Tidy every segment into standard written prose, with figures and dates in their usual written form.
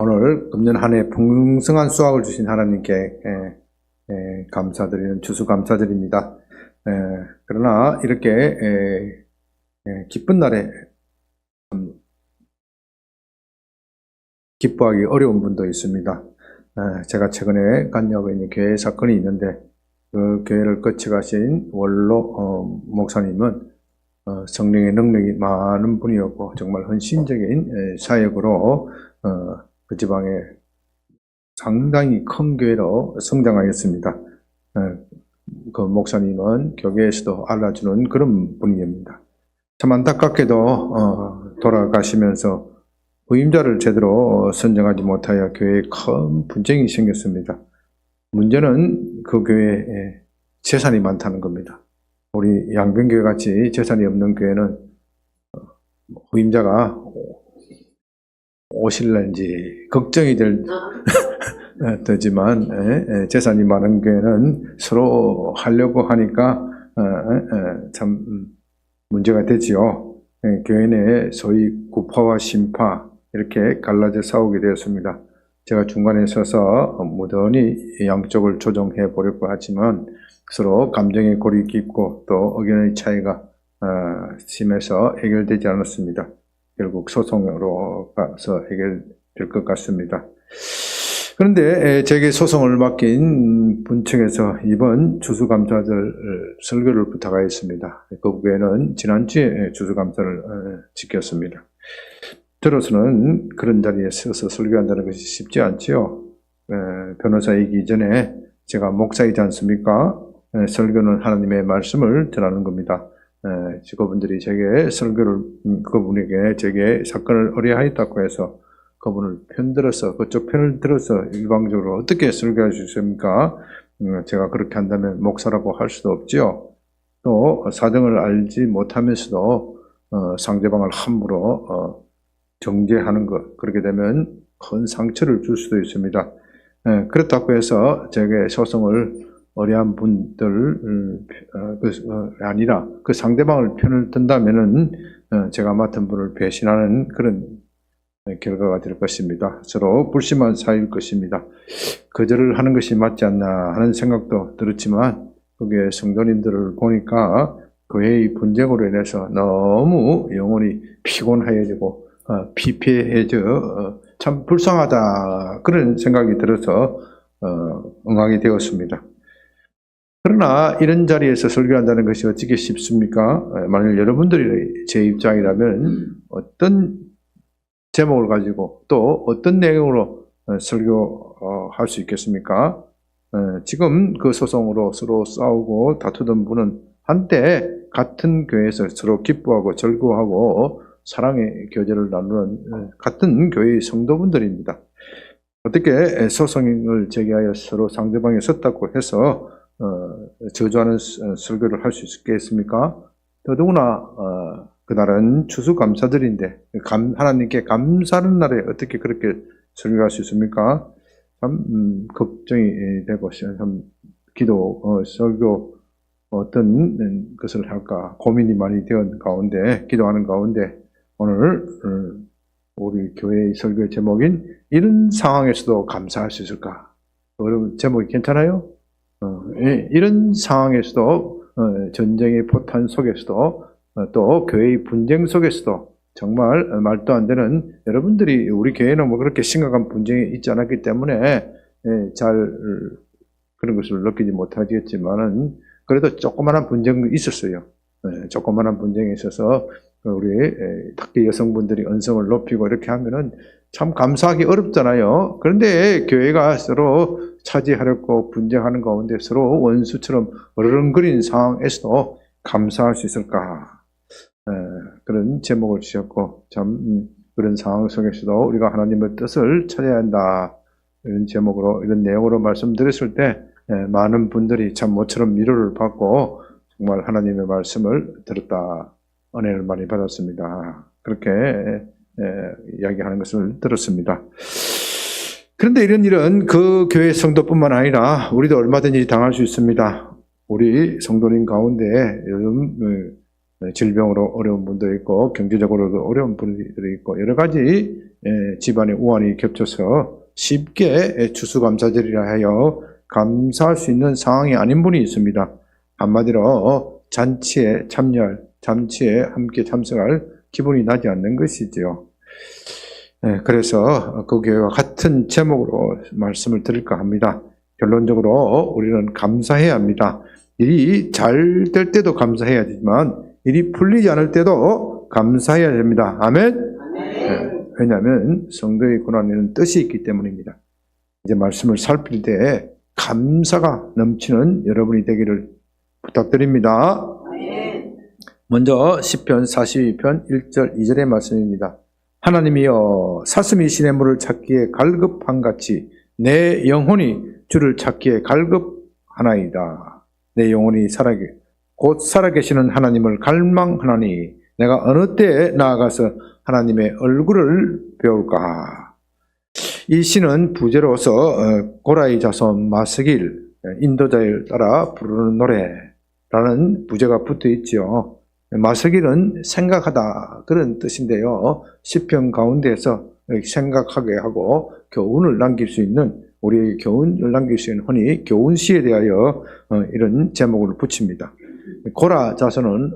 오늘 금년 한 해 풍성한 수확을 주신 하나님께 감사드리는 주수 감사드립니다. 그러나 이렇게 기쁜 날에 기뻐하기 어려운 분도 있습니다. 제가 최근에 관여하고 있는 교회 사건이 있는데 그 교회를 거쳐가신 원로 목사님은 성령의 능력이 많은 분이었고 정말 헌신적인 사역으로 그 지방에 상당히 큰 교회로 성장하였습니다. 그 목사님은 교계에서도 알아주는 그런 분입니다. 참 안타깝게도 돌아가시면서 부임자를 제대로 선정하지 못하여 교회에 큰 분쟁이 생겼습니다. 문제는 그 교회에 재산이 많다는 겁니다. 우리 양변교회 같이 재산이 없는 교회는 부임자가 오실는지 걱정이 되지만 재산이 많은 교회는 서로 하려고 하니까 참 문제가 되지요. 교회 내에 소위 구파와 신파 이렇게 갈라져 싸우게 되었습니다. 제가 중간에 서서 무던히 양쪽을 조정해 보려고 하지만 서로 감정의 골이 깊고 또 의견의 차이가 심해서 해결되지 않았습니다. 결국 소송으로 가서 해결될 것 같습니다. 그런데 제게 소송을 맡긴 분청에서 이번 추수감사절 설교를 부탁하였습니다. 그 외에는 지난주에 추수감사를 지켰습니다. 들어서는 그런 자리에 서서 설교한다는 것이 쉽지 않지요. 변호사이기 전에 제가 목사이지 않습니까? 설교는 하나님의 말씀을 전하는 겁니다. 그분들이 제게 설교를, 그분에게 제게 사건을 의뢰하였다고 해서 그분을 편들어서, 그쪽 편을 들어서 일방적으로 어떻게 설교할 수 있습니까? 제가 그렇게 한다면 목사라고 할 수도 없지요. 또 사정을 알지 못하면서도 상대방을 함부로 정죄하는 것, 그렇게 되면 큰 상처를 줄 수도 있습니다. 그렇다고 해서 제게 소송을 의뢰한 분들 아니라 그 상대방을 편을 든다면은 제가 맡은 분을 배신하는 그런 결과가 될 것입니다. 서로 불심한 사이일 것입니다. 거절을 하는 것이 맞지 않나 하는 생각도 들었지만 거기에 성도님들을 보니까 교회의 분쟁으로 인해서 너무 영혼이 피곤해지고 피폐해져 참 불쌍하다 그런 생각이 들어서 응하게 되었습니다. 그러나 이런 자리에서 설교한다는 것이 어찌게 쉽습니까? 만일 여러분들이 제 입장이라면 어떤 제목을 가지고 또 어떤 내용으로 설교할 수 있겠습니까? 지금 그 소송으로 서로 싸우고 다투던 분은 한때 같은 교회에서 서로 기뻐하고 즐거워하고 사랑의 교제를 나누는 같은 교회의 성도분들입니다. 어떻게 소송을 제기하여 서로 상대방이 섰다고 해서 저주하는 설교를 할 수 있겠습니까? 더더구나 그날은 추수감사절인데 하나님께 감사하는 날에 어떻게 그렇게 설교할 수 있습니까? 참 걱정이 되고 참 설교 어떤 것을 할까 고민이 많이 되는 가운데 기도하는 가운데 오늘 우리 교회의 설교의 제목인 이런 상황에서도 감사할 수 있을까? 여러분 제목이 괜찮아요? 이런 상황에서도 전쟁의 포탄 속에서도 또 교회의 분쟁 속에서도 정말 말도 안 되는 여러분들이 우리 교회는 뭐 그렇게 심각한 분쟁이 있지 않았기 때문에 잘 그런 것을 느끼지 못하겠지만은 그래도 조그마한 분쟁이 있었어요. 조그마한 분쟁이 있어서 우리 특히 여성분들이 언성을 높이고 이렇게 하면은 참 감사하기 어렵잖아요. 그런데 교회가 서로 차지하려고 분쟁하는 가운데 서로 원수처럼 어르렁거리는 상황에서도 감사할 수 있을까? 그런 제목을 주셨고 참 그런 상황 속에서도 우리가 하나님의 뜻을 찾아야 한다. 이런 제목으로 이런 내용으로 말씀드렸을 때 많은 분들이 참 모처럼 위로를 받고 정말 하나님의 말씀을 들었다. 은혜를 많이 받았습니다. 그렇게 이야기하는 것을 들었습니다. 그런데 이런 일은 그 교회 성도뿐만 아니라 우리도 얼마든지 당할 수 있습니다. 우리 성도님 가운데 요즘 질병으로 어려운 분도 있고 경제적으로도 어려운 분들이 있고 여러 가지 집안의 우환이 겹쳐서 쉽게 추수감사절이라 하여 감사할 수 있는 상황이 아닌 분이 있습니다. 한마디로 잔치에 참여할, 잔치에 함께 참석할 기분이 나지 않는 것이지요. 그래서 그 교회와 같은 제목으로 말씀을 드릴까 합니다. 결론적으로 우리는 감사해야 합니다. 일이 잘 될 때도 감사해야 되지만 일이 풀리지 않을 때도 감사해야 됩니다. 아멘? 왜냐하면 성도의 고난에는 뜻이 있기 때문입니다. 이제 말씀을 살필 때 감사가 넘치는 여러분이 되기를 부탁드립니다. 먼저 시편 42편 1절 2절의 말씀입니다. 하나님이여 사슴이 시냇물을 찾기에 갈급한같이 내 영혼이 주를 찾기에 갈급하나이다. 내 영혼이 곧 살아계시는 하나님을 갈망하나니 내가 어느 때에 나아가서 하나님의 얼굴을 배울까. 이 시는 부제로서 고라의 자손 마스길 인도자를 따라 부르는 노래라는 부제가 붙어 있지요. 마스길은 생각하다 그런 뜻인데요. 시편 가운데에서 생각하게 하고 교훈을 남길 수 있는 우리에게 교훈을 남길 수 있는 흔히 교훈시에 대하여 이런 제목을 붙입니다. 고라 자손은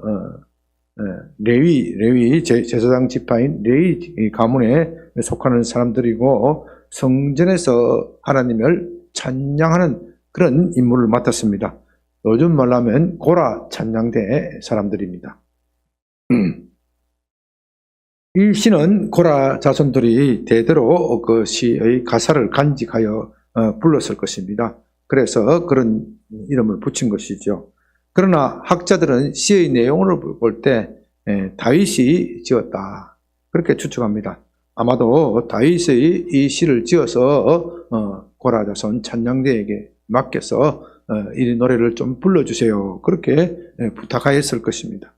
레위 제사장 지파인 레위 가문에 속하는 사람들이고 성전에서 하나님을 찬양하는 그런 임무를 맡았습니다. 요즘 말로 하면 고라 찬양대 사람들입니다. 이 시는 고라 자손들이 대대로 그 시의 가사를 간직하여 불렀을 것입니다. 그래서 그런 이름을 붙인 것이죠. 그러나 학자들은 시의 내용을 볼 때 다윗이 지었다 그렇게 추측합니다. 아마도 다윗의 이 시를 지어서 고라 자손 찬양대에게 맡겨서 이 노래를 좀 불러주세요 그렇게 부탁하였을 것입니다.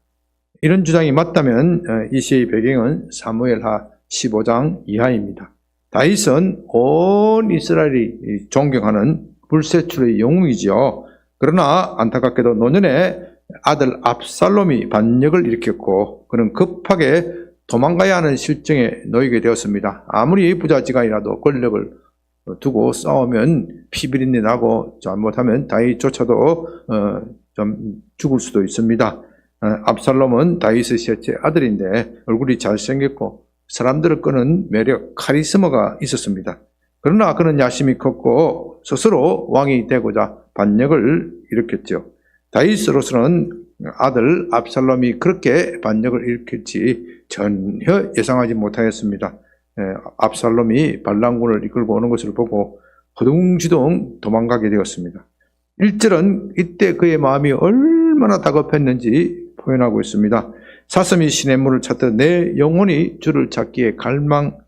이런 주장이 맞다면 이 시의 배경은 사무엘하 15장 이하입니다. 다윗은 온 이스라엘이 존경하는 불세출의 영웅이지요. 그러나 안타깝게도 노년에 아들 압살롬이 반역을 일으켰고 그는 급하게 도망가야 하는 실정에 놓이게 되었습니다. 아무리 부자지간이라도 권력을 두고 싸우면 피비린내 나고 잘못하면 다윗조차도 좀 죽을 수도 있습니다. 압살롬은 다윗의 셋째 아들인데 얼굴이 잘생겼고 사람들을 끄는 매력, 카리스마가 있었습니다. 그러나 그는 야심이 컸고 스스로 왕이 되고자 반역을 일으켰죠. 다윗으로서는 아들 압살롬이 그렇게 반역을 일으킬지 전혀 예상하지 못하였습니다. 압살롬이 반란군을 이끌고 오는 것을 보고 허둥지둥 도망가게 되었습니다. 1절은 이때 그의 마음이 얼마나 다급했는지 표현하고 있습니다. 사슴이 시냇물을 찾듯 내 영혼이 주를 찾기에 갈망하나이다.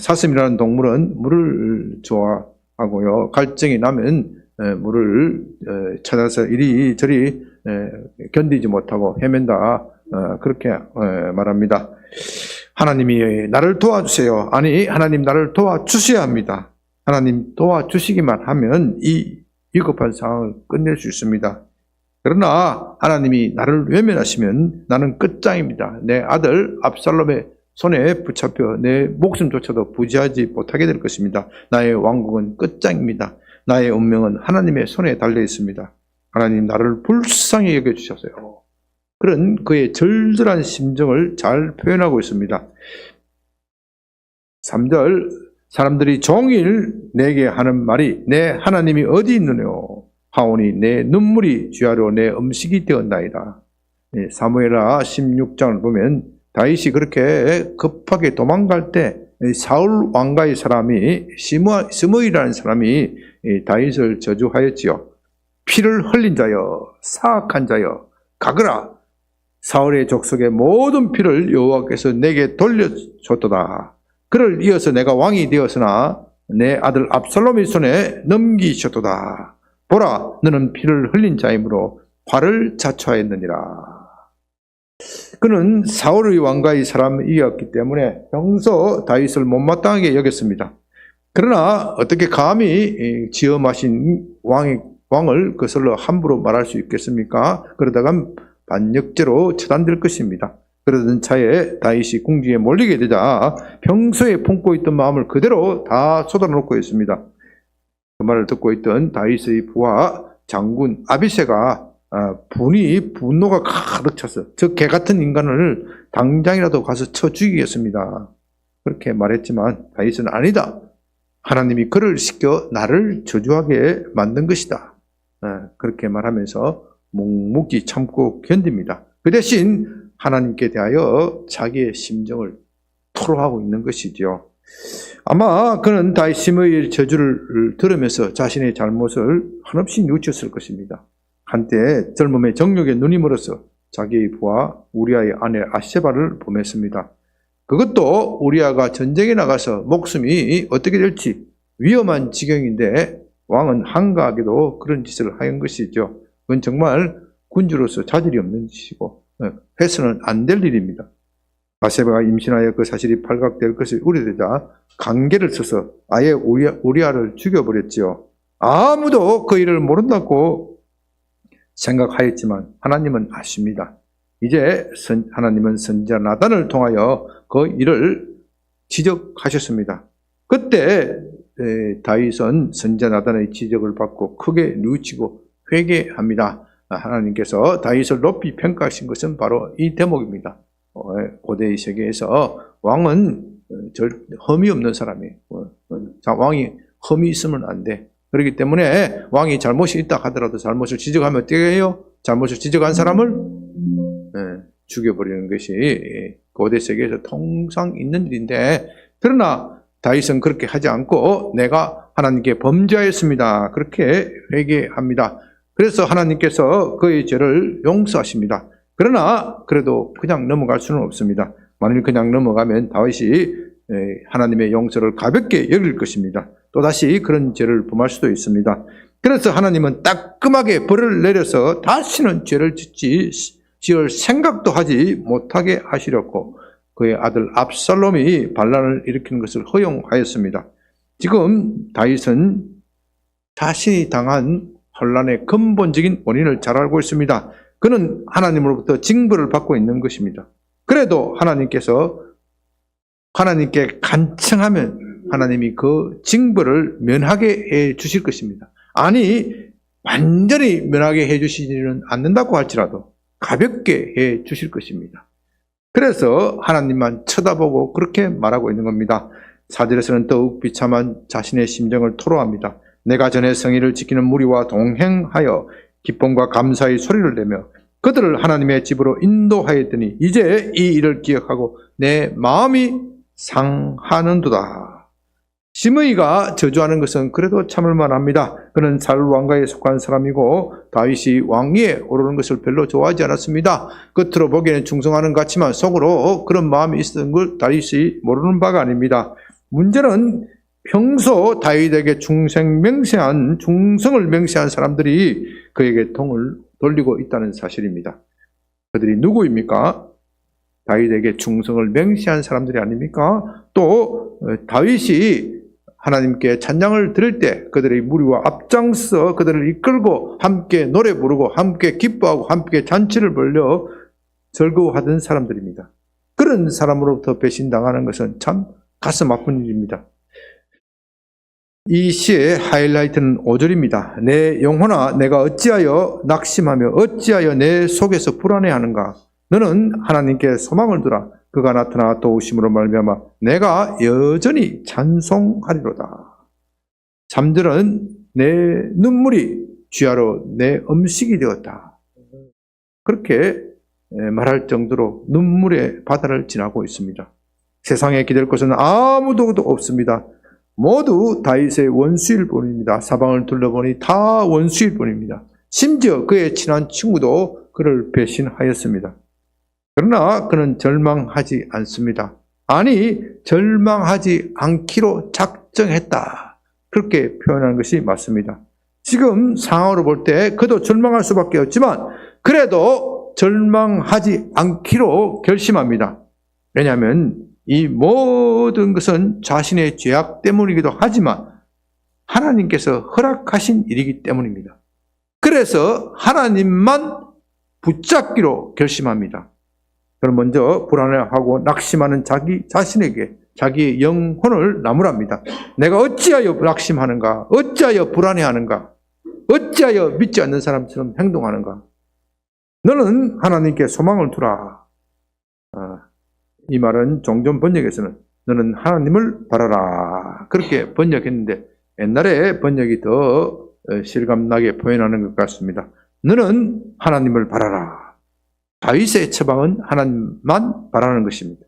사슴이라는 동물은 물을 좋아하고요. 갈증이 나면 물을 찾아서 이리저리 견디지 못하고 헤맨다 그렇게 말합니다. 하나님이 나를 도와주세요. 아니 하나님 나를 도와주셔야 합니다. 하나님 도와주시기만 하면 이 위급한 상황을 끝낼 수 있습니다. 그러나 하나님이 나를 외면하시면 나는 끝장입니다. 내 아들 압살롬의 손에 붙잡혀 내 목숨조차도 부지하지 못하게 될 것입니다. 나의 왕국은 끝장입니다. 나의 운명은 하나님의 손에 달려 있습니다. 하나님 나를 불쌍히 여겨주셔서요. 그런 그의 절절한 심정을 잘 표현하고 있습니다. 3절 사람들이 종일 내게 하는 말이 내 하나님이 어디 있느뇨 하오니 내 눈물이 주야로 내 음식이 되었나이다. 사무엘하 16장을 보면 다윗이 그렇게 급하게 도망갈 때 사울 왕가의 사람이 스무이라는 사람이 다윗을 저주하였지요. 피를 흘린 자여 사악한 자여 가거라. 사울의 족속의 모든 피를 여호와께서 내게 돌려줬도다. 그를 이어서 내가 왕이 되었으나 내 아들 압살롬의 손에 넘기셨도다. 보라 너는 피를 흘린 자이므로 화를 자초하였느니라. 그는 사울의 왕가의 사람이었기 때문에 평소 다윗을 못마땅하게 여겼습니다. 그러나 어떻게 감히 지엄하신 왕의 왕을 거슬러 함부로 말할 수 있겠습니까? 그러다가 반역죄로 처단될 것입니다. 그러던 차에 다윗이 궁지에 몰리게 되자 평소에 품고 있던 마음을 그대로 다 쏟아놓고 있습니다. 그 말을 듣고 있던 다윗의 부하 장군 아비새가 분노가 가득 찼어. 저 개 같은 인간을 당장이라도 가서 쳐 죽이겠습니다. 그렇게 말했지만 다윗은 아니다. 하나님이 그를 시켜 나를 저주하게 만든 것이다. 그렇게 말하면서 묵묵히 참고 견딥니다. 그 대신 하나님께 대하여 자기의 심정을 토로하고 있는 것이죠. 아마 그는 다윗의 저주를 들으면서 자신의 잘못을 한없이 뉘우쳤을 것입니다. 한때 젊음의 정욕에 눈이 멀어서 자기의 부하 우리아의 아내 아세바를 보냈습니다. 그것도 우리아가 전쟁에 나가서 목숨이 어떻게 될지 위험한 지경인데 왕은 한가하게도 그런 짓을 하는 것이죠. 그건 정말 군주로서 자질이 없는 짓이고 해서는 안 될 일입니다. 아세바가 임신하여 그 사실이 발각될 것을 우려되자 강계를 써서 아예 우리아를 죽여버렸지요. 아무도 그 일을 모른다고 생각하였지만 하나님은 아십니다. 이제 하나님은 선지자 나단을 통하여 그 일을 지적하셨습니다. 그때 다윗은 선지자 나단의 지적을 받고 크게 뉘우치고 회개합니다. 하나님께서 다윗을 높이 평가하신 것은 바로 이 대목입니다. 고대의 세계에서 왕은 흠이 없는 사람이에요. 왕이 흠이 있으면 안 돼. 그렇기 때문에 왕이 잘못이 있다 하더라도 잘못을 지적하면 어떻게 해요? 잘못을 지적한 사람을 죽여버리는 것이 고대 세계에서 통상 있는 일인데, 그러나 다윗은 그렇게 하지 않고 내가 하나님께 범죄하였습니다. 그렇게 회개합니다. 그래서 하나님께서 그의 죄를 용서하십니다. 그러나 그래도 그냥 넘어갈 수는 없습니다. 만일 그냥 넘어가면 다윗이 하나님의 용서를 가볍게 여길 것입니다. 또다시 그런 죄를 범할 수도 있습니다. 그래서 하나님은 따끔하게 벌을 내려서 다시는 죄를 지을 생각도 하지 못하게 하시려고 그의 아들 압살롬이 반란을 일으키는 것을 허용하였습니다. 지금 다윗은 자신이 당한 혼란의 근본적인 원인을 잘 알고 있습니다. 그는 하나님으로부터 징벌을 받고 있는 것입니다. 그래도 하나님께 간청하면 하나님이 그 징벌을 면하게 해 주실 것입니다. 아니, 완전히 면하게 해 주시지는 않는다고 할지라도 가볍게 해 주실 것입니다. 그래서 하나님만 쳐다보고 그렇게 말하고 있는 겁니다. 4절에서는 더욱 비참한 자신의 심정을 토로합니다. 내가 전에 성의를 지키는 무리와 동행하여 기쁨과 감사의 소리를 내며 그들을 하나님의 집으로 인도하였더니 이제 이 일을 기억하고 내 마음이 상하는도다. 시므이가 저주하는 것은 그래도 참을 만합니다. 그는 살 왕가에 속한 사람이고 다윗이 왕위에 오르는 것을 별로 좋아하지 않았습니다. 겉으로 보기에는 충성하는 것 같지만 속으로 그런 마음이 있었던 걸 다윗이 모르는 바가 아닙니다. 문제는 평소 다윗에게 충성을 맹세한 사람들이 그에게 등을 돌리고 있다는 사실입니다. 그들이 누구입니까? 다윗에게 충성을 맹세한 사람들이 아닙니까? 또 다윗이 하나님께 찬양을 드릴 때 그들의 무리와 앞장서 그들을 이끌고 함께 노래 부르고 함께 기뻐하고 함께 잔치를 벌려 즐거워하던 사람들입니다. 그런 사람으로부터 배신당하는 것은 참 가슴 아픈 일입니다. 이 시의 하이라이트는 5절입니다. 내 영혼아 내가 어찌하여 낙심하며 어찌하여 내 속에서 불안해하는가. 너는 하나님께 소망을 두라. 그가 나타나 도우심으로 말미암아 내가 여전히 찬송하리로다. 3절은 내 눈물이 쥐하로 내 음식이 되었다. 그렇게 말할 정도로 눈물의 바다를 지나고 있습니다. 세상에 기댈 것은 아무도 없습니다. 모두 다윗의 원수일 뿐입니다. 사방을 둘러보니 다 원수일 뿐입니다. 심지어 그의 친한 친구도 그를 배신하였습니다. 그러나 그는 절망하지 않습니다. 아니, 절망하지 않기로 작정했다. 그렇게 표현하는 것이 맞습니다. 지금 상황으로 볼 때 그도 절망할 수밖에 없지만 그래도 절망하지 않기로 결심합니다. 왜냐하면 이 모든 것은 자신의 죄악 때문이기도 하지만 하나님께서 허락하신 일이기 때문입니다. 그래서 하나님만 붙잡기로 결심합니다. 그럼 먼저 불안해하고 낙심하는 자기 자신에게 자기의 영혼을 나무랍니다. 내가 어찌하여 낙심하는가? 어찌하여 불안해하는가? 어찌하여 믿지 않는 사람처럼 행동하는가? 너는 하나님께 소망을 두라. 이 말은 종전 번역에서는 너는 하나님을 바라라. 그렇게 번역했는데 옛날에 번역이 더 실감나게 표현하는 것 같습니다. 너는 하나님을 바라라. 다윗의 처방은 하나님만 바라는 것입니다.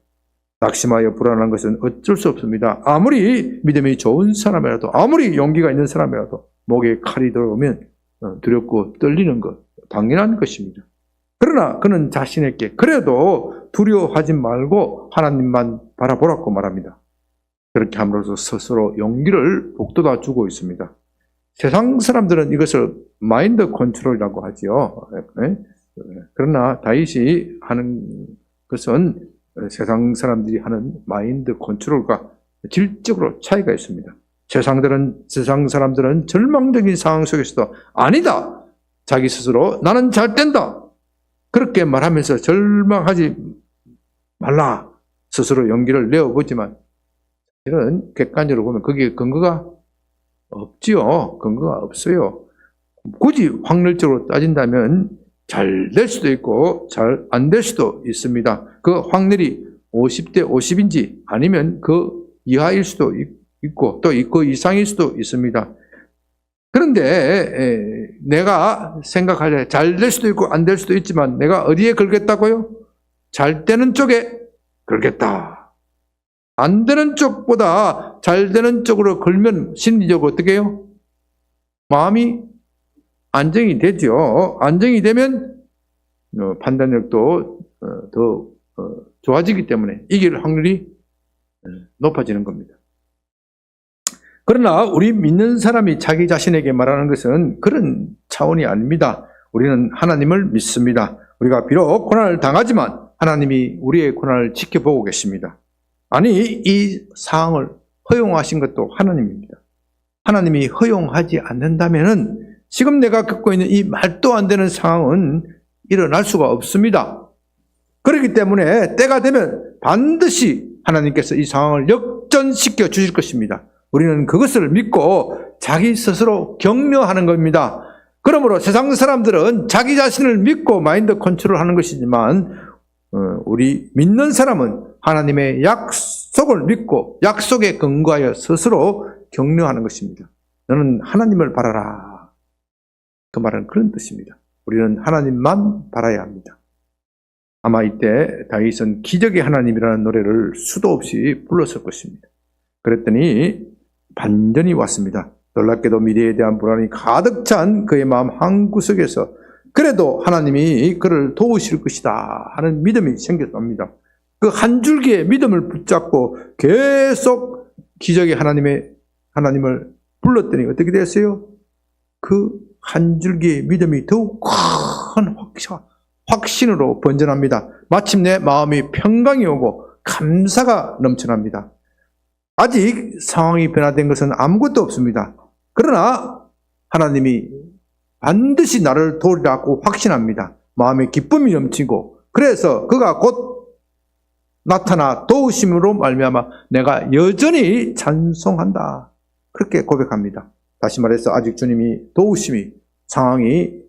낙심하여 불안한 것은 어쩔 수 없습니다. 아무리 믿음이 좋은 사람이라도, 아무리 용기가 있는 사람이라도 목에 칼이 들어오면 두렵고 떨리는 것 당연한 것입니다. 그러나 그는 자신에게 그래도 두려워하지 말고 하나님만 바라보라고 말합니다. 그렇게 함으로써 스스로 용기를 북돋아 주고 있습니다. 세상 사람들은 이것을 마인드 컨트롤이라고 하지요. 그러나 다윗이 하는 것은 세상 사람들이 하는 마인드 컨트롤과 질적으로 차이가 있습니다. 세상 사람들은 절망적인 상황 속에서도 아니다. 자기 스스로 나는 잘 된다. 그렇게 말하면서 절망하지 말라. 스스로 용기를 내어보지만 사실은 객관적으로 보면 거기에 근거가 없지요. 근거가 없어요. 굳이 확률적으로 따진다면 잘 될 수도 있고 잘 안 될 수도 있습니다. 그 확률이 50대 50인지 아니면 그 이하일 수도 있고 또 그 이상일 수도 있습니다. 그런데 내가 생각할 때 잘 될 수도 있고 안 될 수도 있지만 내가 어디에 걸겠다고요? 잘 되는 쪽에 걸겠다. 안 되는 쪽보다 잘 되는 쪽으로 걸면 심리적으로 어떻게 해요? 마음이 안정이 되죠. 안정이 되면 판단력도 더 좋아지기 때문에 이길 확률이 높아지는 겁니다. 그러나 우리 믿는 사람이 자기 자신에게 말하는 것은 그런 차원이 아닙니다. 우리는 하나님을 믿습니다. 우리가 비록 고난을 당하지만 하나님이 우리의 고난을 지켜보고 계십니다. 아니, 이 상황을 허용하신 것도 하나님입니다. 하나님이 허용하지 않는다면은 지금 내가 겪고 있는 이 말도 안 되는 상황은 일어날 수가 없습니다. 그렇기 때문에 때가 되면 반드시 하나님께서 이 상황을 역전시켜 주실 것입니다. 우리는 그것을 믿고 자기 스스로 격려하는 겁니다. 그러므로 세상 사람들은 자기 자신을 믿고 마인드 컨트롤하는 것이지만 우리 믿는 사람은 하나님의 약속을 믿고 약속에 근거하여 스스로 격려하는 것입니다. 너는 하나님을 바라라. 그 말은 그런 뜻입니다. 우리는 하나님만 바라야 합니다. 아마 이때 다윗은 기적의 하나님이라는 노래를 수도 없이 불렀을 것입니다. 그랬더니 반전이 왔습니다. 놀랍게도 미래에 대한 불안이 가득 찬 그의 마음 한구석에서 그래도 하나님이 그를 도우실 것이다 하는 믿음이 생겼답니다. 그 한 줄기의 믿음을 붙잡고 계속 기적의 하나님을 불렀더니 어떻게 됐어요? 그 한 줄기의 믿음이 더욱 큰 확신으로 번져납니다. 마침내 마음이 평강이 오고 감사가 넘쳐납니다. 아직 상황이 변화된 것은 아무것도 없습니다. 그러나 하나님이 반드시 나를 도우리라고 확신합니다. 마음에 기쁨이 넘치고 그래서 그가 곧 나타나 도우심으로 말미암아 내가 여전히 찬송한다. 그렇게 고백합니다. 다시 말해서 아직 주님이 도우심이 상황이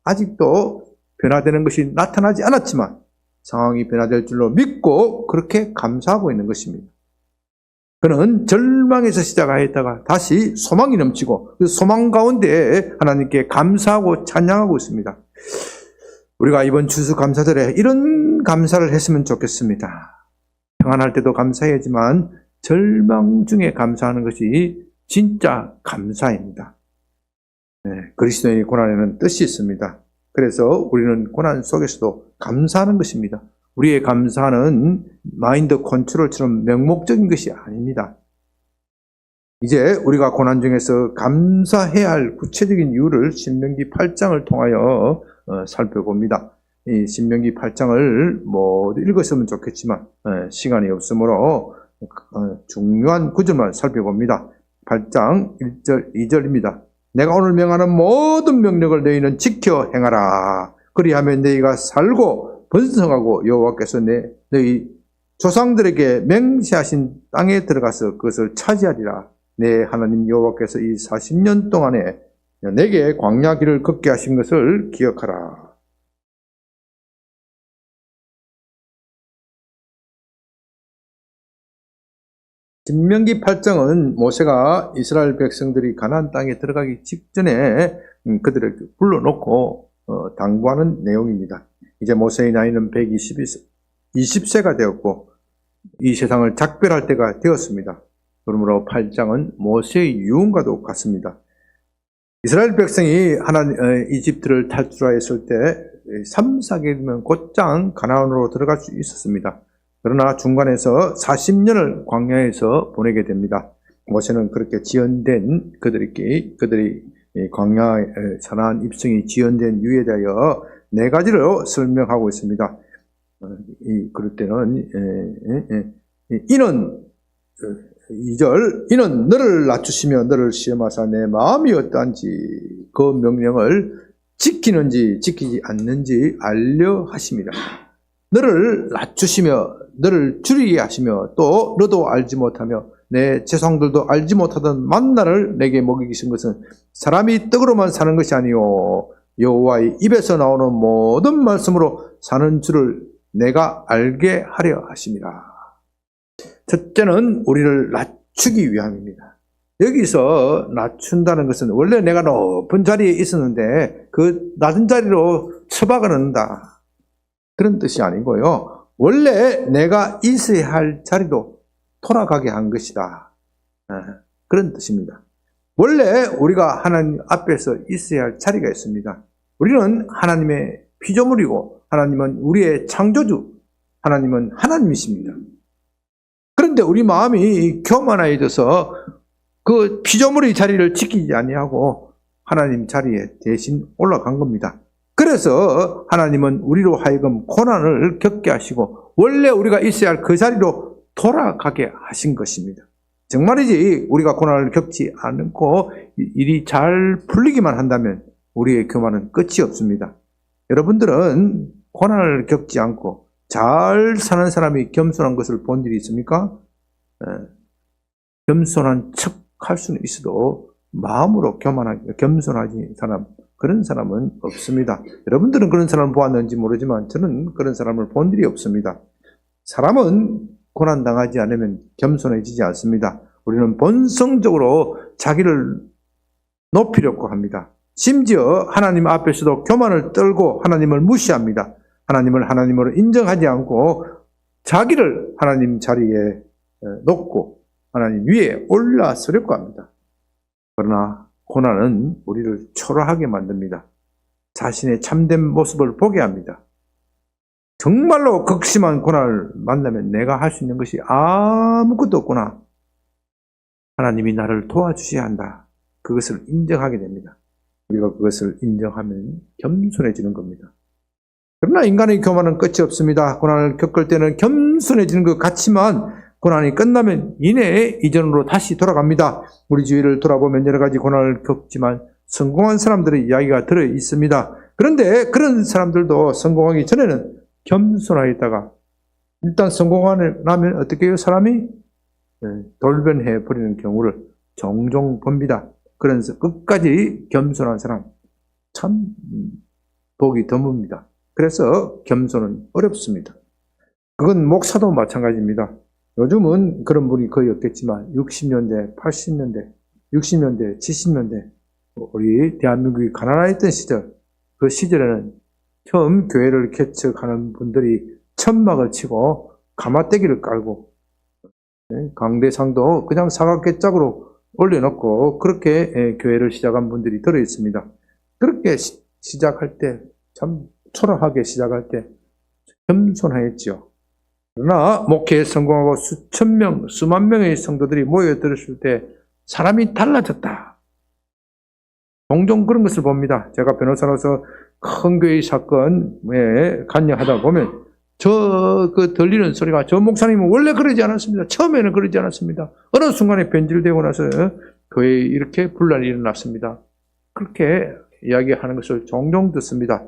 아직도 변화되는 것이 나타나지 않았지만 상황이 변화될 줄로 믿고 그렇게 감사하고 있는 것입니다. 그는 절망에서 시작하였다가 다시 소망이 넘치고 그 소망 가운데 하나님께 감사하고 찬양하고 있습니다. 우리가 이번 추수감사절에 이런 감사를 했으면 좋겠습니다. 평안할 때도 감사해야지만 절망 중에 감사하는 것이 진짜 감사입니다. 그리스도인의 고난에는 뜻이 있습니다. 그래서 우리는 고난 속에서도 감사하는 것입니다. 우리의 감사는 마인드 컨트롤처럼 명목적인 것이 아닙니다. 이제 우리가 고난 중에서 감사해야 할 구체적인 이유를 신명기 8장을 통하여 살펴봅니다. 이 신명기 8장을 모두 읽었으면 좋겠지만 시간이 없으므로 중요한 구절만 살펴봅니다. 8장 1절 2절입니다. 내가 오늘 명하는 모든 명령을 너희는 지켜 행하라. 그리하면 너희가 살고 번성하고 여호와께서 너희 조상들에게 맹세하신 땅에 들어가서 그것을 차지하리라. 내 하나님 여호와께서 이 40년 동안에 내게 광야 길을 걷게 하신 것을 기억하라. 신명기 8장은 모세가 이스라엘 백성들이 가나안 땅에 들어가기 직전에 그들을 불러놓고 당부하는 내용입니다. 이제 모세의 나이는 120세가 되었고 이 세상을 작별할 때가 되었습니다. 그러므로 8장은 모세의 유언과도 같습니다. 이스라엘 백성이 이집트를 탈출하였을 때 3, 4개월이면 곧장 가나안으로 들어갈 수 있었습니다. 그러나 중간에서 40년을 광야에서 보내게 됩니다. 모세는 그렇게 지연된 그들이 광야에 선한 입성이 지연된 이유에 대하여 4가지로 설명하고 있습니다. 그럴 때는 이는 2절 이는 너를 낮추시며 너를 시험하사 내 마음이 어떠한지 그 명령을 지키는지 지키지 않는지 알려 하심이라. 너를 낮추시며 너를 줄이게 하시며 또 너도 알지 못하며 내 제사장들도 알지 못하던 만나를 내게 먹이신 것은 사람이 떡으로만 사는 것이 아니요 여호와의 입에서 나오는 모든 말씀으로 사는 줄을 내가 알게 하려 하심이라. 첫째는 우리를 낮추기 위함입니다. 여기서 낮춘다는 것은 원래 내가 높은 자리에 있었는데 그 낮은 자리로 처박아 넣는다, 그런 뜻이 아니고요. 원래 내가 있어야 할 자리로 돌아가게 한 것이다, 그런 뜻입니다. 원래 우리가 하나님 앞에서 있어야 할 자리가 있습니다. 우리는 하나님의 피조물이고 하나님은 우리의 창조주, 하나님은 하나님이십니다. 그런데 우리 마음이 교만해져서 그 피조물의 자리를 지키지 아니하고 하나님 자리에 대신 올라간 겁니다. 그래서 하나님은 우리로 하여금 고난을 겪게 하시고 원래 우리가 있어야 할 그 자리로 돌아가게 하신 것입니다. 정말이지 우리가 고난을 겪지 않고 일이 잘 풀리기만 한다면 우리의 교만은 끝이 없습니다. 여러분들은 고난을 겪지 않고 잘 사는 사람이 겸손한 것을 본 일이 있습니까? 겸손한 척 할 수는 있어도 마음으로 겸손하지 사람, 그런 사람은 없습니다. 여러분들은 그런 사람을 보았는지 모르지만 저는 그런 사람을 본 일이 없습니다. 사람은 고난당하지 않으면 겸손해지지 않습니다. 우리는 본성적으로 자기를 높이려고 합니다. 심지어 하나님 앞에서도 교만을 떨고 하나님을 무시합니다. 하나님을 하나님으로 인정하지 않고 자기를 하나님 자리에 놓고 하나님 위에 올라서려고 합니다. 그러나 고난은 우리를 초라하게 만듭니다. 자신의 참된 모습을 보게 합니다. 정말로 극심한 고난을 만나면 내가 할 수 있는 것이 아무것도 없구나, 하나님이 나를 도와주셔야 한다, 그것을 인정하게 됩니다. 우리가 그것을 인정하면 겸손해지는 겁니다. 그러나 인간의 교만은 끝이 없습니다. 고난을 겪을 때는 겸손해지는 것 같지만 고난이 끝나면 이내 이전으로 다시 돌아갑니다. 우리 주위를 돌아보면 여러 가지 고난을 겪지만 성공한 사람들의 이야기가 들어 있습니다. 그런데 그런 사람들도 성공하기 전에는 겸손하였다가 일단 성공하고 나면 어떻게 해요? 사람이 돌변해 버리는 경우를 종종 봅니다. 그래서 끝까지 겸손한 사람 참 복이 드뭅니다. 그래서 겸손은 어렵습니다. 그건 목사도 마찬가지입니다. 요즘은 그런 분이 거의 없겠지만 60년대, 80년대, 60년대, 70년대 우리 대한민국이 가난했던 시절, 그 시절에는 처음 교회를 개척하는 분들이 천막을 치고 가마떼기를 깔고 강대상도 그냥 사각개짝으로 올려놓고 그렇게 교회를 시작한 분들이 들어있습니다. 그렇게 시작할 때 참 초라하게 시작할 때 겸손하였지요. 그러나 목회에 성공하고 수천 명, 수만 명의 성도들이 모여들었을 때 사람이 달라졌다. 종종 그런 것을 봅니다. 제가 변호사로서 큰 교회 사건에 관여하다 보면 들리는 소리가 저 목사님은 원래 그러지 않았습니다. 처음에는 그러지 않았습니다. 어느 순간에 변질되고 나서 교회에 이렇게 분란이 일어났습니다. 그렇게 이야기하는 것을 종종 듣습니다.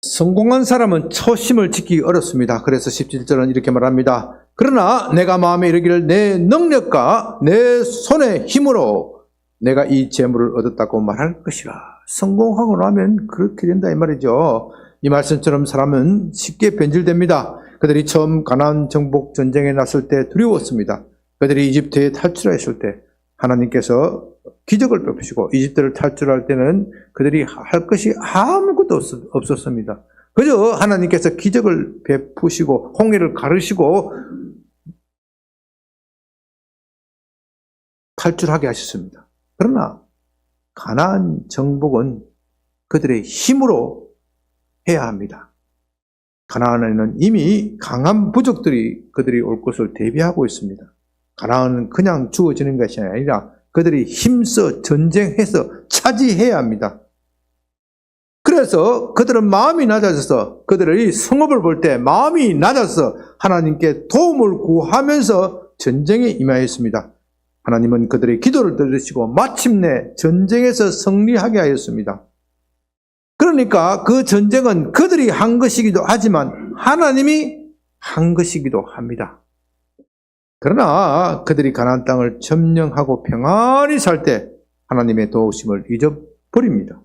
성공한 사람은 초심을 지키기 어렵습니다. 그래서 17절은 이렇게 말합니다. 그러나 내가 마음에 이르기를 내 능력과 내 손의 힘으로 내가 이 재물을 얻었다고 말할 것이라. 성공하고 나면 그렇게 된다 이 말이죠. 이 말씀처럼 사람은 쉽게 변질됩니다. 그들이 처음 가나안 정복 전쟁에 났을 때 두려웠습니다. 그들이 이집트에 탈출했을 때 하나님께서 기적을 베푸시고 이집트를 탈출할 때는 그들이 할 것이 아무것도 없었습니다. 그저 하나님께서 기적을 베푸시고 홍해를 가르시고 탈출하게 하셨습니다. 그러나 가나안 정복은 그들의 힘으로 해야 합니다. 가나안에는 이미 강한 부족들이 그들이 올 것을 대비하고 있습니다. 가나안은 그냥 주어지는 것이 아니라 그들이 힘써 전쟁해서 차지해야 합니다. 그래서 그들은 마음이 낮아져서 그들의 성읍을 볼 때 마음이 낮아서 하나님께 도움을 구하면서 전쟁에 임하였습니다. 하나님은 그들의 기도를 들으시고 마침내 전쟁에서 승리하게 하였습니다. 그러니까 그 전쟁은 그들이 한 것이기도 하지만 하나님이 한 것이기도 합니다. 그러나 그들이 가나안 땅을 점령하고 평안히 살 때 하나님의 도우심을 잊어버립니다.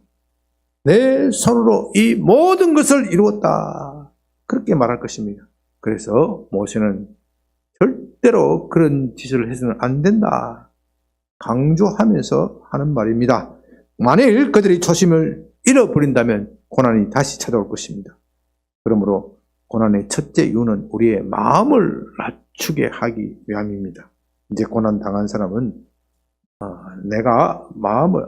내 손으로 이 모든 것을 이루었다. 그렇게 말할 것입니다. 그래서 모세는 절대로 그런 짓을 해서는 안 된다. 강조하면서 하는 말입니다. 만일 그들이 초심을 잃어버린다면 고난이 다시 찾아올 것입니다. 그러므로 고난의 첫째 이유는 우리의 마음을 낮추게 하기 위함입니다. 이제 고난 당한 사람은 내가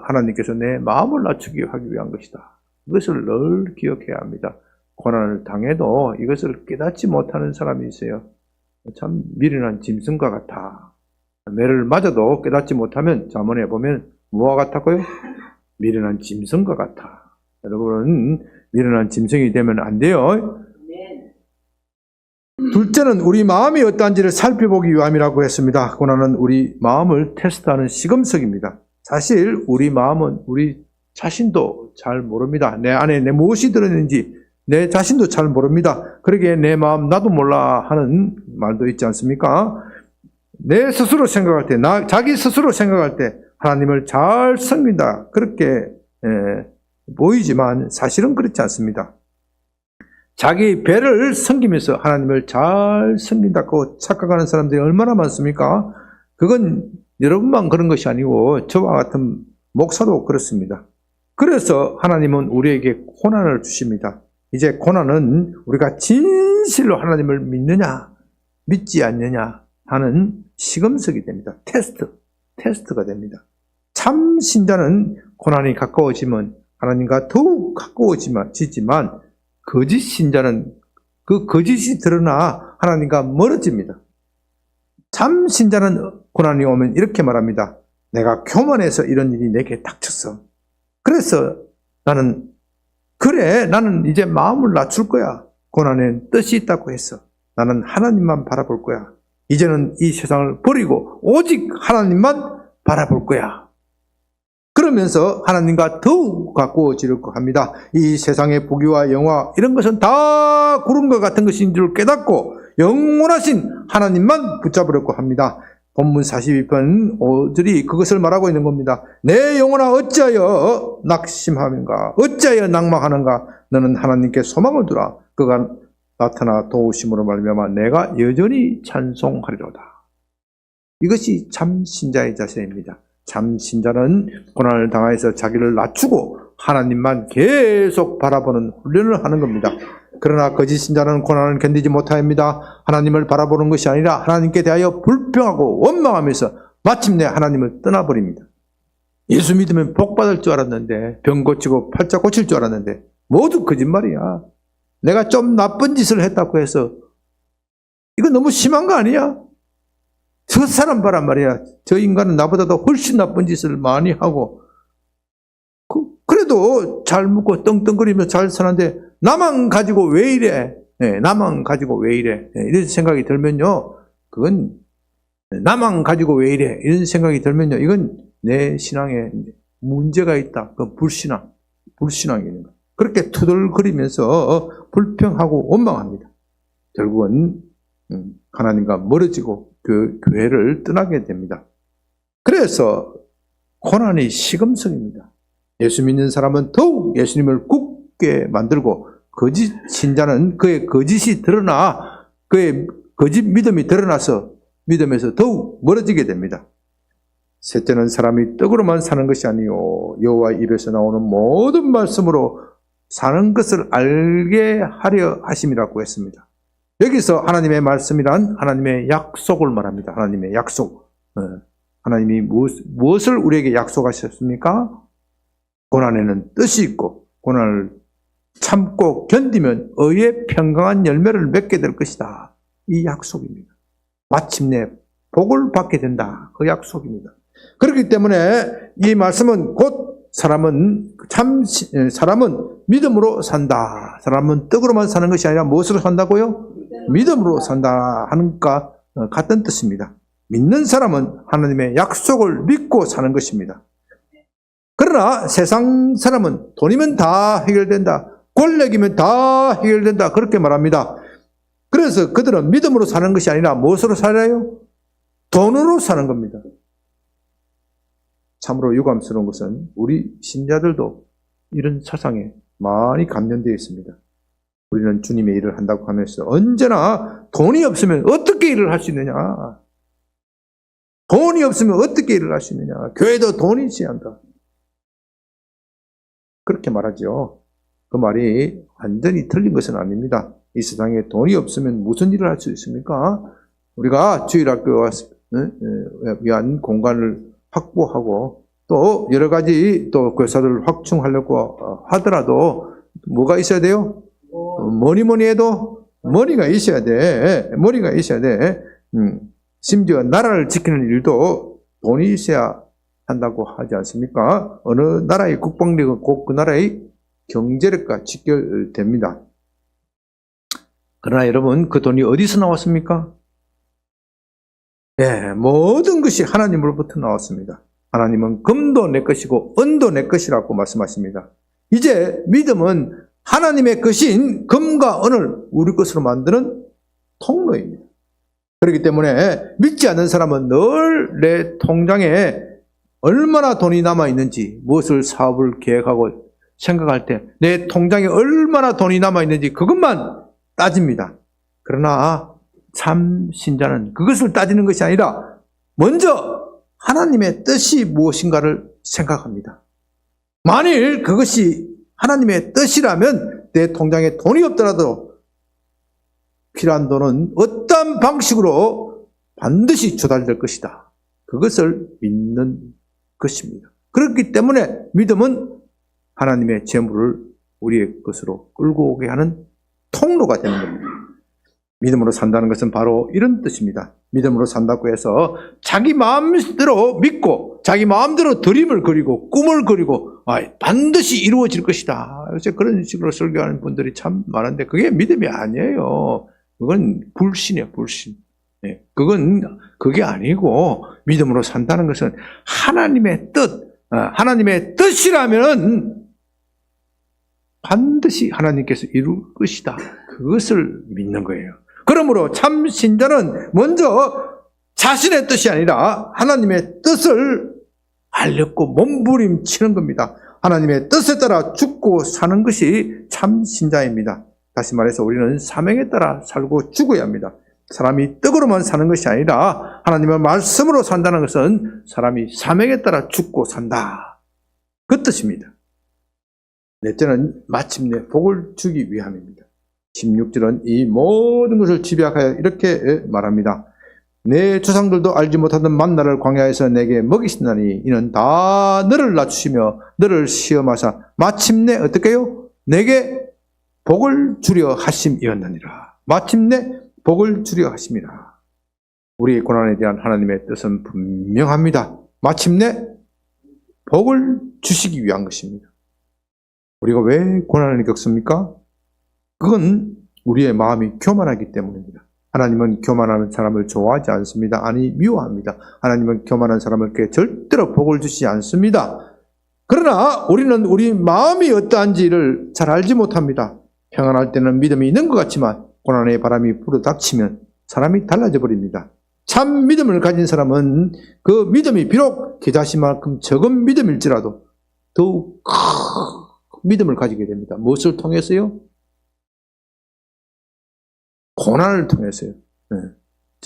하나님께서 내 마음을 낮추게 하기 위한 것이다. 이것을 늘 기억해야 합니다. 고난을 당해도 이것을 깨닫지 못하는 사람이 있어요. 참 미련한 짐승과 같아. 매를 맞아도 깨닫지 못하면 잠언에 보면 뭐와 같았고요? 미련한 짐승과 같아. 여러분은 미련한 짐승이 되면 안 돼요. 둘째는 우리 마음이 어떠한지를 살펴보기 위함이라고 했습니다. 고난은 우리 마음을 테스트하는 시금석입니다. 사실 우리 마음은 우리 자신도 잘 모릅니다. 내 안에 무엇이 들어있는지 내 자신도 잘 모릅니다. 그러기에 내 마음 나도 몰라 하는 말도 있지 않습니까? 내 스스로 생각할 때, 자기 스스로 생각할 때 하나님을 잘 섬긴다. 그렇게 보이지만 사실은 그렇지 않습니다. 자기 배를 섬기면서 하나님을 잘 섬긴다고 착각하는 사람들이 얼마나 많습니까? 그건 여러분만 그런 것이 아니고 저와 같은 목사도 그렇습니다. 그래서 하나님은 우리에게 고난을 주십니다. 이제 고난은 우리가 진실로 하나님을 믿느냐 믿지 않느냐 하는 시금석이 됩니다. 테스트가 됩니다. 참 신자는 고난이 가까워지면 하나님과 더욱 가까워지지만 거짓 신자는 그 거짓이 드러나 하나님과 멀어집니다. 참 신자는 고난이 오면 이렇게 말합니다. 내가 교만해서 이런 일이 내게 닥쳤어. 그래서 나는 이제 마음을 낮출 거야. 고난엔 뜻이 있다고 했어. 나는 하나님만 바라볼 거야. 이제는 이 세상을 버리고 오직 하나님만 바라볼 거야. 그러면서 하나님과 더욱 가까워지려고 합니다. 이 세상의 부귀와 영화 이런 것은 다 구름과 같은 것인 줄 깨닫고 영원하신 하나님만 붙잡으려고 합니다. 본문 42편 5절이 그것을 말하고 있는 겁니다. 내 영혼아 어찌하여 낙심하는가 어찌하여 낭망하는가 너는 하나님께 소망을 두라. 그가 나타나 도우심으로 말미암아 내가 여전히 찬송하리로다. 이것이 참 신자의 자세입니다. 참 신자는 고난을 당하여서 자기를 낮추고 하나님만 계속 바라보는 훈련을 하는 겁니다. 그러나 거짓 신자는 고난을 견디지 못합니다. 하나님을 바라보는 것이 아니라 하나님께 대하여 불평하고 원망하면서 마침내 하나님을 떠나버립니다. 예수 믿으면 복 받을 줄 알았는데 병 고치고 팔자 고칠 줄 알았는데 모두 거짓말이야. 내가 좀 나쁜 짓을 했다고 해서 이거 너무 심한 거 아니야? 저 사람 봐란 말이야. 저 인간은 나보다도 훨씬 나쁜 짓을 많이 하고 그래도 잘 묵고 떵떵거리면서 잘 사는데 나만 가지고 왜 이래? 나만 가지고 왜 이래? 이런 생각이 들면요. 그건 나만 가지고 왜 이래? 이런 생각이 들면요, 이건 내 신앙에 문제가 있다. 그 불신앙입니다. 그렇게 투덜거리면서 불평하고 원망합니다. 결국은 하나님과 멀어지고 그 교회를 떠나게 됩니다. 그래서 고난이 시금석입니다. 예수 믿는 사람은 더욱 예수님을 굳게 만들고, 거짓 신자는 그의 거짓이 드러나, 그의 거짓 믿음이 드러나서 믿음에서 더욱 멀어지게 됩니다. 셋째는 사람이 떡으로만 사는 것이 아니요 여호와 입에서 나오는 모든 말씀으로 사는 것을 알게 하려 하심이라고 했습니다. 여기서 하나님의 말씀이란 하나님의 약속을 말합니다. 하나님의 약속. 하나님이 무엇을 우리에게 약속하셨습니까? 고난에는 뜻이 있고 고난을 참고 견디면 의의 평강한 열매를 맺게 될 것이다. 이 약속입니다. 마침내 복을 받게 된다. 그 약속입니다. 그렇기 때문에 이 말씀은 곧 사람은 믿음으로 산다. 사람은 떡으로만 사는 것이 아니라 무엇으로 산다고요? 믿음으로 산다 하는 것과 같은 뜻입니다. 믿는 사람은 하나님의 약속을 믿고 사는 것입니다. 그러나 세상 사람은 돈이면 다 해결된다. 권력이면 다 해결된다. 그렇게 말합니다. 그래서 그들은 믿음으로 사는 것이 아니라 무엇으로 살아요? 돈으로 사는 겁니다. 참으로 유감스러운 것은 우리 신자들도 이런 사상에 많이 감염되어 있습니다. 우리는 주님의 일을 한다고 하면서 언제나 돈이 없으면 어떻게 일을 할 수 있느냐? 돈이 없으면 어떻게 일을 할 수 있느냐? 교회도 돈이 있어야 한다. 그렇게 말하죠. 그 말이 완전히 틀린 것은 아닙니다. 이 세상에 돈이 없으면 무슨 일을 할 수 있습니까? 우리가 주일학교와 위한 공간을 확보하고 또 여러 가지 또 교사들을 확충하려고 하더라도 뭐가 있어야 돼요? 뭐니 해도 머리가 있어야 돼. 머리가 있어야 돼. 심지어 나라를 지키는 일도 돈이 있어야 한다고 하지 않습니까? 어느 나라의 국방력은 곧 그 나라의 경제력과 직결됩니다. 그러나 여러분, 그 돈이 어디서 나왔습니까? 네, 모든 것이 하나님으로부터 나왔습니다. 하나님은 금도 내 것이고 은도 내 것이라고 말씀하십니다. 이제 믿음은 하나님의 것인 금과 은을 우리 것으로 만드는 통로입니다. 그렇기 때문에 믿지 않는 사람은 늘 내 통장에 얼마나 돈이 남아있는지, 무엇을 사업을 계획하고 생각할 때 내 통장에 얼마나 돈이 남아있는지 그것만 따집니다. 그러나 참 신자는 그것을 따지는 것이 아니라 먼저 하나님의 뜻이 무엇인가를 생각합니다. 만일 그것이 하나님의 뜻이라면 내 통장에 돈이 없더라도 필요한 돈은 어떠한 방식으로 반드시 조달될 것이다. 그것을 믿는 것입니다. 그렇기 때문에 믿음은 하나님의 재물을 우리의 것으로 끌고 오게 하는 통로가 되는 겁니다. 믿음으로 산다는 것은 바로 이런 뜻입니다. 믿음으로 산다고 해서 자기 마음대로 믿고 자기 마음대로 드림을 그리고 꿈을 그리고 반드시 이루어질 것이다. 요새 그런 식으로 설교하는 분들이 참 많은데 그게 믿음이 아니에요. 그건 불신이에요, 불신. 네, 그게 아니고 믿음으로 산다는 것은 하나님의 뜻, 하나님의 뜻이라면 반드시 하나님께서 이룰 것이다. 그것을 믿는 거예요. 그러므로 참 신자는 먼저 자신의 뜻이 아니라 하나님의 뜻을 알렸고 몸부림치는 겁니다. 하나님의 뜻에 따라 죽고 사는 것이 참 신자입니다. 다시 말해서 우리는 사명에 따라 살고 죽어야 합니다. 사람이 떡으로만 사는 것이 아니라 하나님의 말씀으로 산다는 것은 사람이 사명에 따라 죽고 산다. 그 뜻입니다. 넷째는 마침내 복을 주기 위함입니다. 16절은 이 모든 것을 집약하여 이렇게 말합니다. 내 조상들도 알지 못하던 만나를 광야에서 내게 먹이신다니 이는 다 너를 낮추시며 너를 시험하사 마침내 어떻게 해요? 내게 복을 주려 하심이었느니라. 마침내 복을 주려 하심이라. 우리의 고난에 대한 하나님의 뜻은 분명합니다. 마침내 복을 주시기 위한 것입니다. 우리가 왜 고난을 겪습니까? 그건 우리의 마음이 교만하기 때문입니다. 하나님은 교만하는 사람을 좋아하지 않습니다. 아니, 미워합니다. 하나님은 교만한 사람에게 절대로 복을 주시지 않습니다. 그러나 우리는 우리 마음이 어떠한지를 잘 알지 못합니다. 평안할 때는 믿음이 있는 것 같지만 고난의 바람이 불어닥치면 사람이 달라져 버립니다. 참 믿음을 가진 사람은 그 믿음이 비록 겨자씨만큼 적은 믿음일지라도 더욱 큰 믿음을 가지게 됩니다. 무엇을 통해서요? 고난을 통해서요.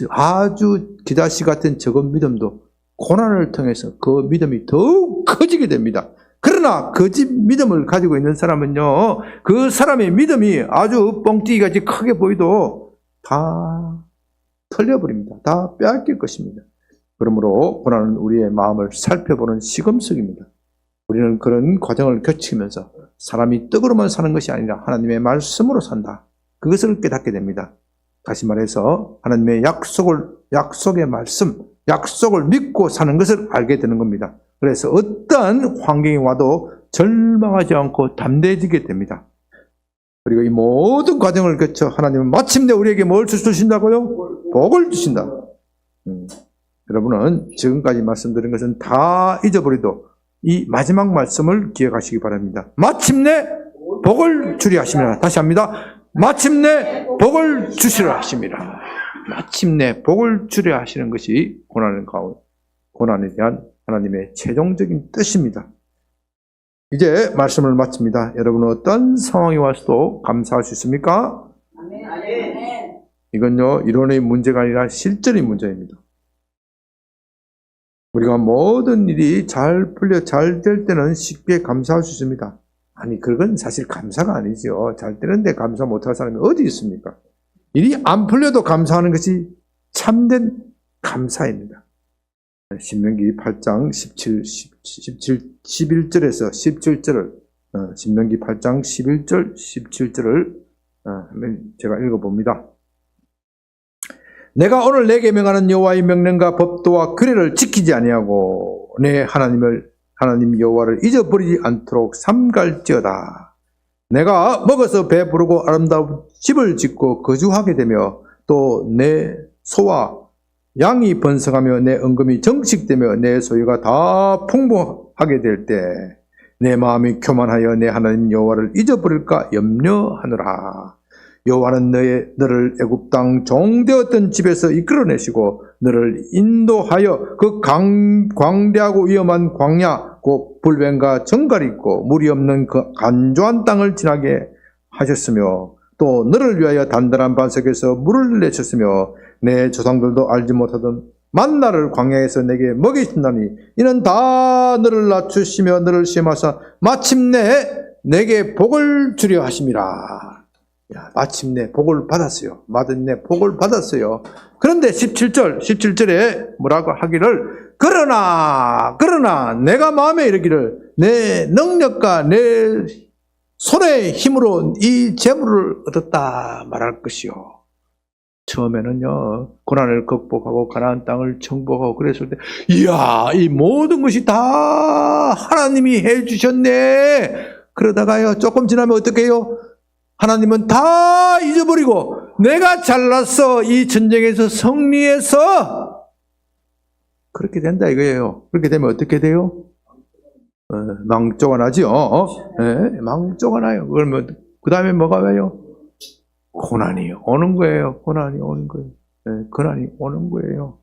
아주 겨자씨 같은 적은 믿음도 고난을 통해서 그 믿음이 더욱 커지게 됩니다. 그러나 거짓 믿음을 가지고 있는 사람은요, 그 사람의 믿음이 아주 뻥튀기같이 크게 보이도 다 털려버립니다. 다 빼앗길 것입니다. 그러므로 고난은 우리의 마음을 살펴보는 시금석입니다. 우리는 그런 과정을 거치면서 사람이 떡으로만 사는 것이 아니라 하나님의 말씀으로 산다. 그것을 깨닫게 됩니다. 다시 말해서 하나님의 약속의 말씀, 약속을 믿고 사는 것을 알게 되는 겁니다. 그래서 어떠한 환경이 와도 절망하지 않고 담대해지게 됩니다. 그리고 이 모든 과정을 거쳐 하나님은 마침내 우리에게 뭘 주신다고요? 복을 주신다. 여러분은 지금까지 말씀드린 것은 다 잊어버리도 이 마지막 말씀을 기억하시기 바랍니다. 마침내 복을 주리라 하십니다. 다시 합니다. 마침내 복을 주시라 하십니다. 마침내 복을 주려 하시는 것이 고난에 대한 하나님의 최종적인 뜻입니다. 이제 말씀을 마칩니다. 여러분은 어떤 상황이 와서도 감사할 수 있습니까? 아멘. 이건요, 이론의 문제가 아니라 실전의 문제입니다. 우리가 모든 일이 잘 풀려 잘 될 때는 쉽게 감사할 수 있습니다. 아니, 그건 사실 감사가 아니죠. 잘 되는데 감사 못할 사람이 어디 있습니까? 일이 안 풀려도 감사하는 것이 참된 감사입니다. 신명기 8장 11절에서 17절을 신명기 8장 11절 17절을 제가 읽어봅니다. 내가 오늘 내게 명하는 여호와의 명령과 법도와 규례를 지키지 아니하고 내 하나님 여호와를 잊어버리지 않도록 삼갈지어다. 내가 먹어서 배부르고 아름다운 집을 짓고 거주하게 되며 또 내 소와 양이 번성하며 내 은금이 정식되며 내 소유가 다 풍부하게 될 때 내 마음이 교만하여 내 하나님 여호와를 잊어버릴까 염려하노라. 여호와는 너를 애굽 땅 종되었던 집에서 이끌어내시고 너를 인도하여 그 광대하고 위험한 광야 곧 불뱀과 정갈이 있고 물이 없는 그 간조한 땅을 지나게 하셨으며 또 너를 위하여 단단한 반석에서 물을 내셨으며 내 조상들도 알지 못하던 만나를 광야에서 내게 먹이신다니 이는 다 너를 낮추시며 너를 시험하사 마침내 내게 복을 주려 하심이라. 마침내 복을 받았어요. 마침내 복을 받았어요. 그런데 17절에 뭐라고 하기를 그러나 내가 마음에 이르기를 내 능력과 내 손의 힘으로 이 재물을 얻었다 말할 것이요. 처음에는요, 고난을 극복하고 가나안 땅을 정복하고 그랬을 때 이야, 이 모든 것이 다 하나님이 해주셨네. 그러다가요, 조금 지나면 어떻게 해요? 하나님은 다 잊어버리고 내가 잘났어, 이 전쟁에서 승리해서 그렇게 된다 이거예요. 그렇게 되면 어떻게 돼요? 망조가 나죠. 망조가 나요. 그러면 그 다음에 뭐가 와요? 고난이 오는 거예요. 고난이 오는 거예요. 고난이 오는 거예요.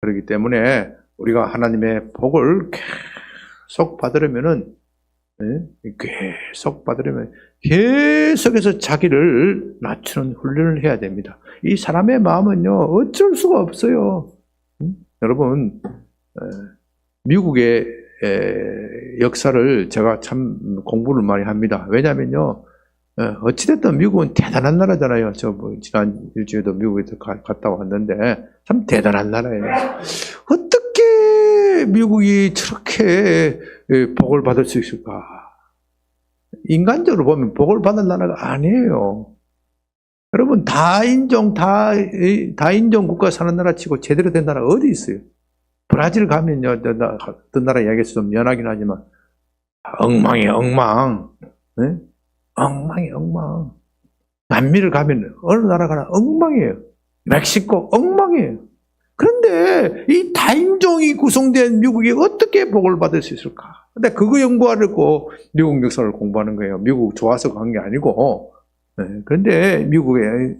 그렇기 때문에 우리가 하나님의 복을 계속 받으려면은 계속해서 자기를 낮추는 훈련을 해야 됩니다. 이 사람의 마음은요, 어쩔 수가 없어요. 여러분, 미국의 역사를 제가 참 공부를 많이 합니다. 왜냐면요, 어찌됐든 미국은 대단한 나라잖아요. 지난 일주일에도 미국에 갔다 왔는데, 참 대단한 나라예요. 어떻게 미국이 저렇게 복을 받을 수 있을까? 인간적으로 보면 복을 받을 나라가 아니에요. 여러분, 다인종 국가 사는 나라 치고 제대로 된 나라가 어디 있어요? 브라질 가면요, 어떤 나라 이야기해서 좀 미안하긴 하지만, 엉망이에요, 엉망. 엉망이에요, 엉망. 남미를 가면 어느 나라 가나 엉망이에요. 멕시코 엉망이에요. 그런데 이 다인종이 구성된 미국이 어떻게 복을 받을 수 있을까? 근데 그거 연구하려고 미국 역사를 공부하는 거예요. 미국 좋아서 간 게 아니고. 그런데 미국의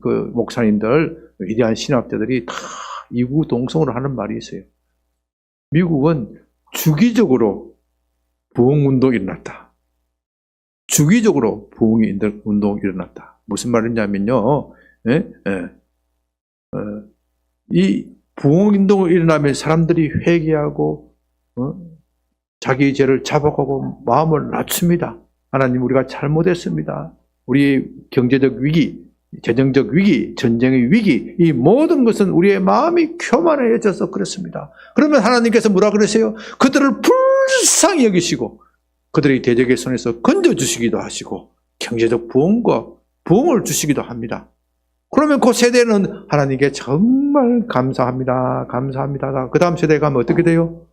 그 목사님들, 위대한 신학자들이 다 이구동성으로 하는 말이 있어요. 미국은 주기적으로 부흥운동이 일어났다. 주기적으로 부흥운동이 일어났다. 무슨 말이냐면요. 이 부흥운동이 일어나면 사람들이 회개하고 자기 죄를 자복하고 마음을 낮춥니다. 하나님, 우리가 잘못했습니다. 우리의 경제적 위기, 재정적 위기, 전쟁의 위기, 이 모든 것은 우리의 마음이 교만해져서 그렇습니다. 그러면 하나님께서 뭐라 그러세요? 그들을 불쌍히 여기시고 그들의 대적의 손에서 건져주시기도 하시고 경제적 부흥과 부흥을 주시기도 합니다. 그러면 그 세대는 하나님께 정말 감사합니다. 감사합니다. 그 다음 세대에 가면 어떻게 돼요?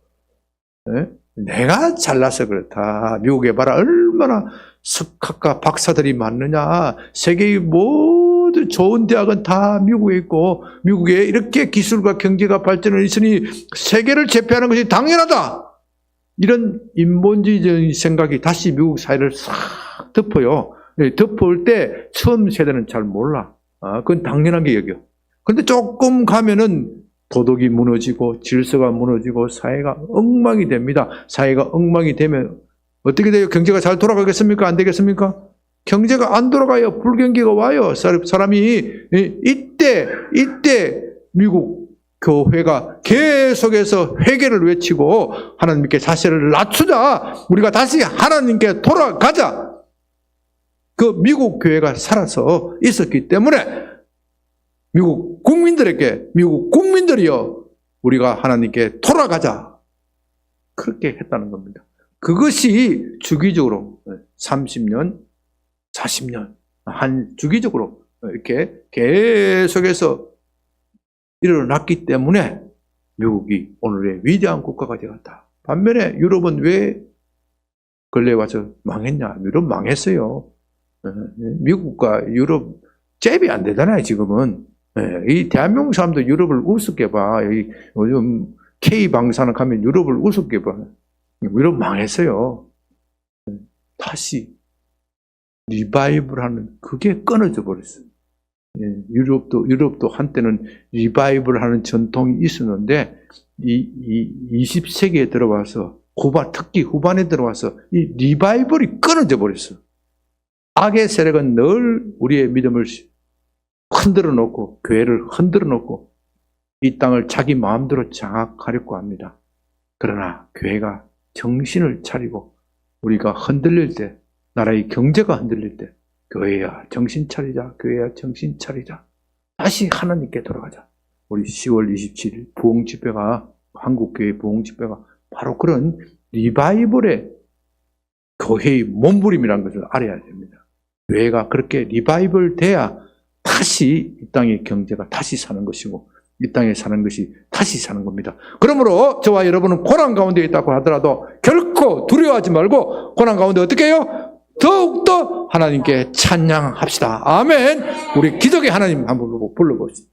내가 잘나서 그렇다. 미국에 봐라. 얼마나 석학과 박사들이 많느냐. 세계의 모든 좋은 대학은 다 미국에 있고 미국에 이렇게 기술과 경제가 발전을 있으니 세계를 제패하는 것이 당연하다. 이런 인본주의적인 생각이 다시 미국 사회를 싹 덮어요. 덮을 때 처음 세대는 잘 몰라. 그건 당연한 게 여겨. 그런데 조금 가면은 도덕이 무너지고 질서가 무너지고 사회가 엉망이 됩니다. 사회가 엉망이 되면 어떻게 돼요? 경제가 잘 돌아가겠습니까? 안 되겠습니까? 경제가 안 돌아가요. 불경기가 와요. 사람이 이때 미국 교회가 계속해서 회개를 외치고 하나님께 자세를 낮추자. 우리가 다시 하나님께 돌아가자. 그 미국 교회가 살아서 있었기 때문에 미국 국민들이여 우리가 하나님께 돌아가자. 그렇게 했다는 겁니다. 그것이 주기적으로 30년, 40년 주기적으로 이렇게 계속해서 일어났기 때문에 미국이 오늘의 위대한 국가가 되었다. 반면에 유럽은 왜 근래에 와서 망했냐? 유럽 망했어요. 미국과 유럽 잽이 안 되잖아요, 지금은. 이 대한민국 사람도 유럽을 우습게 봐. 요즘 K방사능 가면 유럽을 우습게 봐. 유럽 망했어요. 다시 리바이벌 하는 그게 끊어져 버렸어요. 유럽도 한때는 리바이벌 하는 전통이 있었는데, 이 20세기에 들어와서, 특히 후반에 들어와서 이 리바이벌이 끊어져 버렸어요. 악의 세력은 늘 우리의 믿음을 흔들어 놓고, 교회를 흔들어 놓고, 이 땅을 자기 마음대로 장악하려고 합니다. 그러나 교회가 정신을 차리고, 우리가 흔들릴 때, 나라의 경제가 흔들릴 때, 교회야 정신 차리자, 교회야 정신 차리자. 다시 하나님께 돌아가자. 우리 10월 27일 부흥집회가, 한국교회 부흥집회가 바로 그런 리바이벌의 교회의 몸부림이라는 것을 알아야 됩니다. 교회가 그렇게 리바이벌 돼야 다시 이 땅의 경제가 다시 사는 것이고 이 땅에 사는 것이 다시 사는 겁니다. 그러므로 저와 여러분은 고난 가운데 있다고 하더라도 결코 두려워하지 말고 고난 가운데 어떻게 해요? 더욱더 하나님께 찬양합시다. 아멘. 우리 기적의 하나님 한번 불러봅시다.